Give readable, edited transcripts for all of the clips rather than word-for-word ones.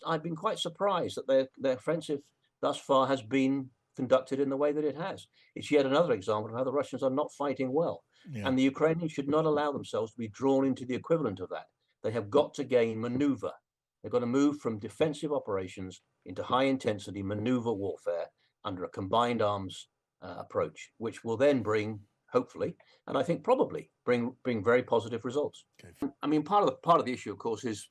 I've been quite surprised that their offensive thus far has been conducted in the way that it has. It's yet another example of how the Russians are not fighting well. Yeah. And the Ukrainians should not allow themselves to be drawn into the equivalent of that. They have got to gain maneuver. They've got to move from defensive operations into high intensity maneuver warfare under a combined arms approach, which will then bring, hopefully, and I think probably bring very positive results. Okay. I mean, part of the issue, of course, is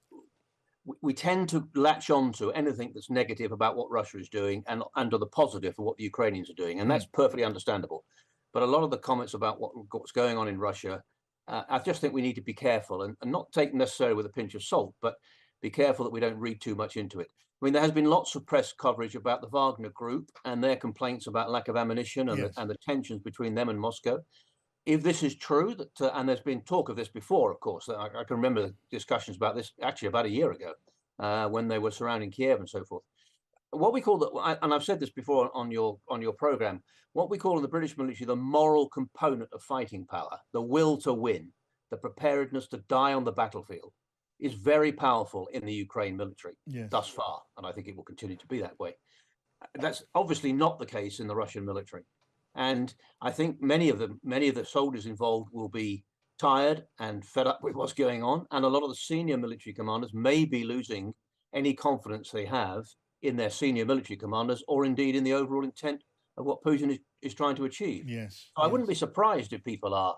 we tend to latch on to anything that's negative about what Russia is doing and under the positive of what the Ukrainians are doing, and that's perfectly understandable. But a lot of the comments about what's going on in Russia, I just think we need to be careful and not take necessarily with a pinch of salt, but be careful that we don't read too much into it. I mean, there has been lots of press coverage about the Wagner Group and their complaints about lack of ammunition and, Yes. and the tensions between them and Moscow. If this is true, that and there's been talk of this before, of course, I can remember discussions about this actually about a year ago when they were surrounding Kiev and so forth. What we call and I've said this before on your program, what we call in the British military the moral component of fighting power, the will to win, the preparedness to die on the battlefield, is very powerful in the Ukraine military thus far, and I think it will continue to be that way. That's obviously not the case in the Russian military. And I think many of the soldiers involved will be tired and fed up with what's going on. And a lot of the senior military commanders may be losing any confidence they have in their senior military commanders or indeed in the overall intent of what Putin is trying to achieve. Yes. I wouldn't be surprised if people are,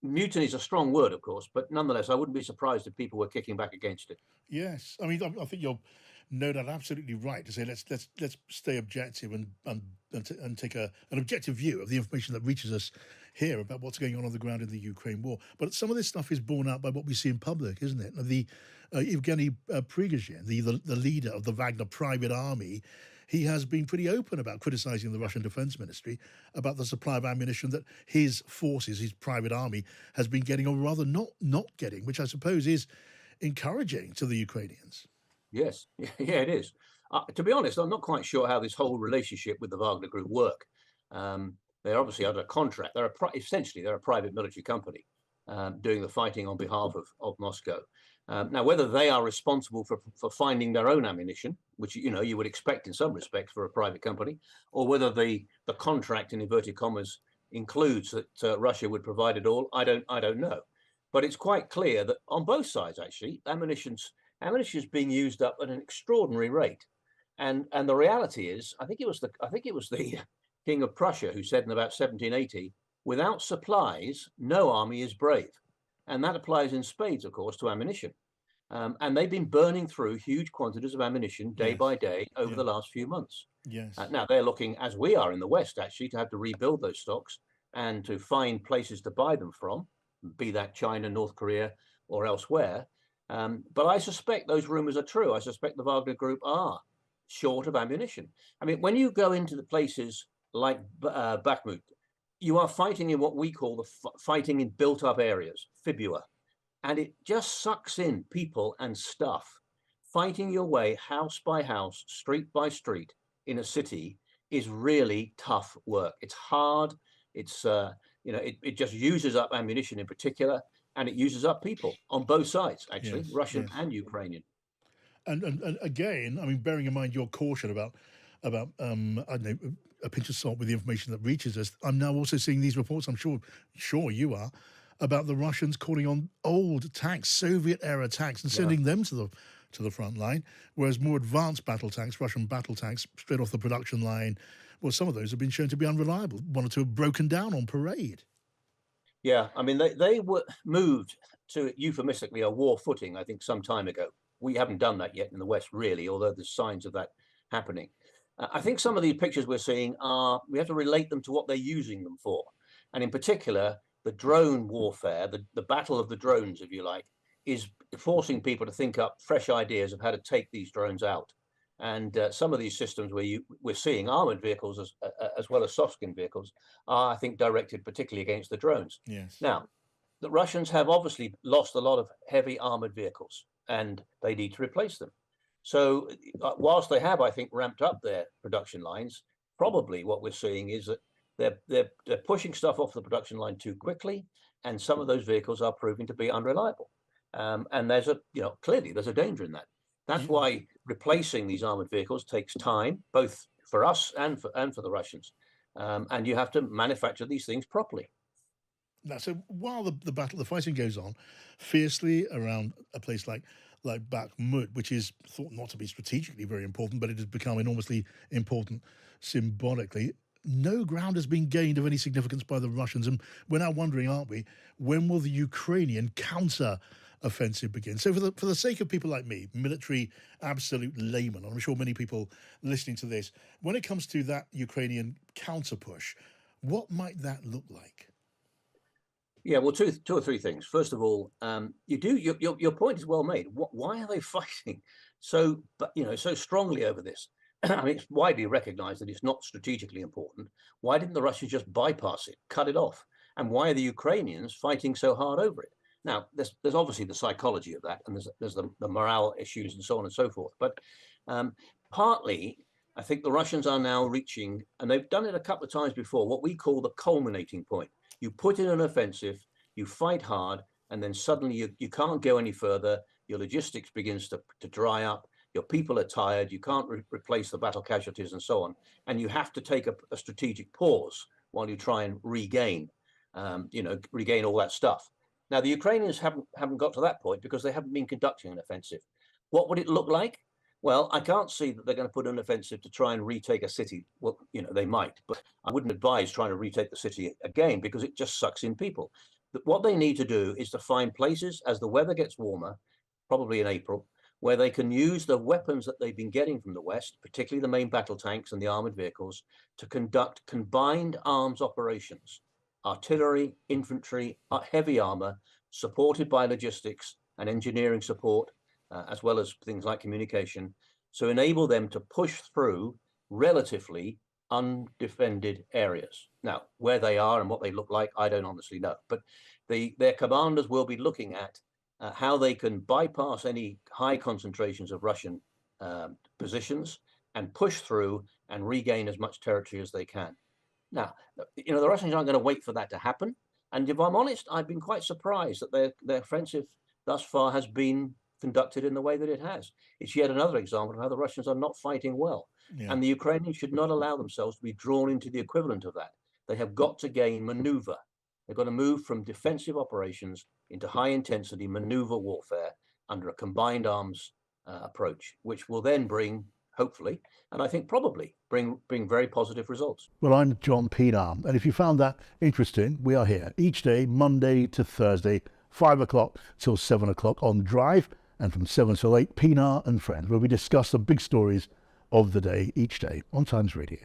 mutiny is a strong word, of course, but nonetheless, I wouldn't be surprised if people were kicking back against it. Yes. I mean, I think you're no doubt absolutely right to say let's stay objective and take an objective view of the information that reaches us here about what's going on the ground in the Ukraine war. But some of this stuff is borne out by what we see in public, isn't it? The Evgeny Prigozhin, the leader of the Wagner private army, he has been pretty open about criticizing the Russian Defense Ministry about the supply of ammunition that his forces, his private army, has been getting, or rather not getting, which I suppose is encouraging to the Ukrainians. Yes, yeah, it is. To be honest, I'm not quite sure how this whole relationship with the Wagner Group work. They're obviously under contract. Essentially they're a private military company doing the fighting on behalf of Moscow. Now, whether they are responsible for finding their own ammunition, which you would expect in some respects for a private company, or whether the contract in inverted commas includes that Russia would provide it all, I don't know. But it's quite clear that on both sides, actually, ammunition is being used up at an extraordinary rate, and the reality is, I think it was the King of Prussia who said in about 1780, "Without supplies, no army is brave," and that applies in spades, of course, to ammunition. And they've been burning through huge quantities of ammunition day by day over the last few months. Yes. Now they're looking, as we are in the West, actually, to have to rebuild those stocks and to find places to buy them from, be that China, North Korea, or elsewhere. But I suspect those rumors are true. I suspect the Wagner Group are short of ammunition. I mean, when you go into the places like Bakhmut, you are fighting in what we call fighting in built-up areas, fibula, and it just sucks in people and stuff. Fighting your way house by house, street by street in a city is really tough work. It's hard. It's it just uses up ammunition in particular, and it uses up people on both sides, actually, Russian and Ukrainian. And again, I mean, bearing in mind your caution about I don't know, a pinch of salt with the information that reaches us, I'm now also seeing these reports. I'm sure you are, about the Russians calling on old tanks, Soviet era tanks, and sending them to the front line, whereas more advanced battle tanks, Russian battle tanks, straight off the production line, well, some of those have been shown to be unreliable. One or two have broken down on parade. Yeah, I mean, they were moved to euphemistically a war footing, I think, some time ago. We haven't done that yet in the West, really, although there's signs of that happening. I think some of these pictures we're seeing we have to relate them to what they're using them for. And in particular, the drone warfare, the battle of the drones, if you like, is forcing people to think up fresh ideas of how to take these drones out. And some of these systems where we're seeing armored vehicles as well as soft-skinned vehicles are, I think, directed particularly against the drones. Yes. Now, the Russians have obviously lost a lot of heavy armored vehicles, and they need to replace them. So whilst they have, I think, ramped up their production lines, probably what we're seeing is that they're pushing stuff off the production line too quickly, and some of those vehicles are proving to be unreliable. And clearly there's a danger in that. That's why replacing these armored vehicles takes time, both for us and for the Russians. And you have to manufacture these things properly. Now, so while the fighting goes on fiercely around a place like Bakhmut, which is thought not to be strategically very important, but it has become enormously important symbolically, no ground has been gained of any significance by the Russians. And we're now wondering, aren't we, when will the Ukrainian counter offensive begin? So for the sake of people like me, military absolute layman, I'm sure many people listening to this, when it comes to that Ukrainian counter push, what might that look like? Yeah, well, two or three things. First of all, your point is well made. Why are they fighting so strongly over this? I mean, it's widely recognized that it's not strategically important. Why didn't the Russians just bypass it, cut it off? And why are the Ukrainians fighting so hard over it? Now, there's obviously the psychology of that, and there's the morale issues and so on and so forth. But partly, I think the Russians are now reaching, and they've done it a couple of times before, what we call the culminating point. You put in an offensive, you fight hard, and then suddenly you can't go any further. Your logistics begins to dry up. Your people are tired. You can't replace the battle casualties and so on. And you have to take a strategic pause while you try and regain all that stuff. Now, the Ukrainians haven't got to that point because they haven't been conducting an offensive. What would it look like? Well, I can't see that they're going to put an offensive to try and retake a city. Well, they might, but I wouldn't advise trying to retake the city again because it just sucks in people. What they need to do is to find places as the weather gets warmer, probably in April, where they can use the weapons that they've been getting from the West, particularly the main battle tanks and the armored vehicles, to conduct combined arms operations, artillery, infantry, heavy armor, supported by logistics and engineering support, as well as things like communication, to enable them to push through relatively undefended areas. Now, where they are and what they look like, I don't honestly know, but their commanders will be looking at how they can bypass any high concentrations of Russian positions and push through and regain as much territory as they can. Now, the Russians aren't going to wait for that to happen. And if I'm honest, I've been quite surprised that their offensive thus far has been conducted in the way that it has. It's yet another example of how the Russians are not fighting well. Yeah. And the Ukrainians should not allow themselves to be drawn into the equivalent of that. They have got to gain maneuver. They've got to move from defensive operations into high intensity maneuver warfare under a combined arms approach, which will then bring, hopefully, and I think probably bring very positive results. Well, I'm John Pienaar, and if you found that interesting, we are here each day, Monday to Thursday, 5 o'clock till 7 o'clock on Drive, and from 7 till 8, Pienaar and Friends, where we discuss the big stories of the day each day on Times Radio.